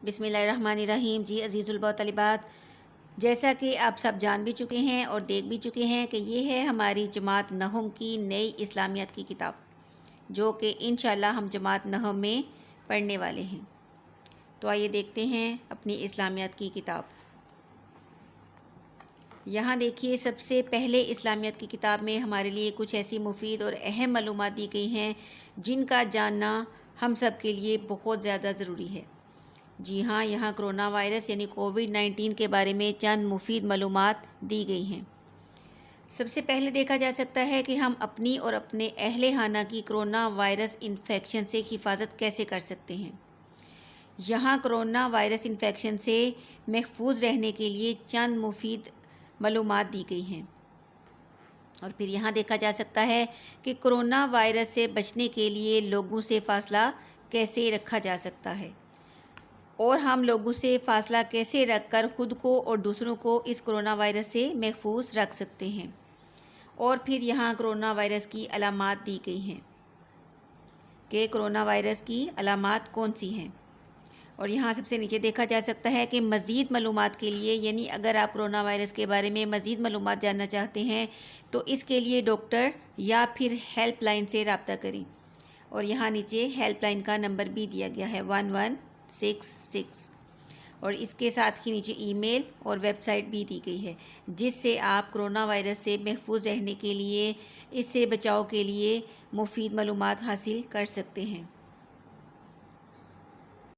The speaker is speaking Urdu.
بسم اللہ الرحمن الرحیم۔ جی عزیز البا طالبات، جیسا کہ آپ سب جان بھی چکے ہیں اور دیکھ بھی چکے ہیں کہ یہ ہے ہماری جماعت نہم کی نئی اسلامیات کی کتاب، جو کہ انشاءاللہ ہم جماعت نہم میں پڑھنے والے ہیں۔ تو آئیے دیکھتے ہیں اپنی اسلامیات کی کتاب۔ یہاں دیکھیے، سب سے پہلے اسلامیات کی کتاب میں ہمارے لیے کچھ ایسی مفید اور اہم معلومات دی گئی ہیں جن کا جاننا ہم سب کے لیے بہت زیادہ ضروری ہے۔ جی ہاں، یہاں کرونا وائرس یعنی کووڈ-19 کے بارے میں چند مفید معلومات دی گئی ہیں۔ سب سے پہلے دیکھا جا سکتا ہے کہ ہم اپنی اور اپنے اہل خانہ کی کرونا وائرس انفیکشن سے حفاظت کیسے کر سکتے ہیں۔ یہاں کرونا وائرس انفیکشن سے محفوظ رہنے کے لیے چند مفید معلومات دی گئی ہیں۔ اور پھر یہاں دیکھا جا سکتا ہے کہ کرونا وائرس سے بچنے کے لیے لوگوں سے فاصلہ کیسے رکھا جا سکتا ہے، اور ہم لوگوں سے فاصلہ کیسے رکھ کر خود کو اور دوسروں کو اس کرونا وائرس سے محفوظ رکھ سکتے ہیں۔ اور پھر یہاں کرونا وائرس کی علامات دی گئی ہیں کہ کرونا وائرس کی علامات کون سی ہیں۔ اور یہاں سب سے نیچے دیکھا جا سکتا ہے کہ مزید معلومات کے لیے، یعنی اگر آپ کرونا وائرس کے بارے میں مزید معلومات جاننا چاہتے ہیں تو اس کے لیے ڈاکٹر یا پھر ہیلپ لائن سے رابطہ کریں۔ اور یہاں نیچے ہیلپ لائن کا نمبر بھی دیا گیا ہے 1166، اور اس کے ساتھ ہی نیچے ای میل اور ویب سائٹ بھی دی گئی ہے جس سے آپ کرونا وائرس سے محفوظ رہنے کے لیے، اس سے بچاؤ کے لیے مفید معلومات حاصل کر سکتے ہیں۔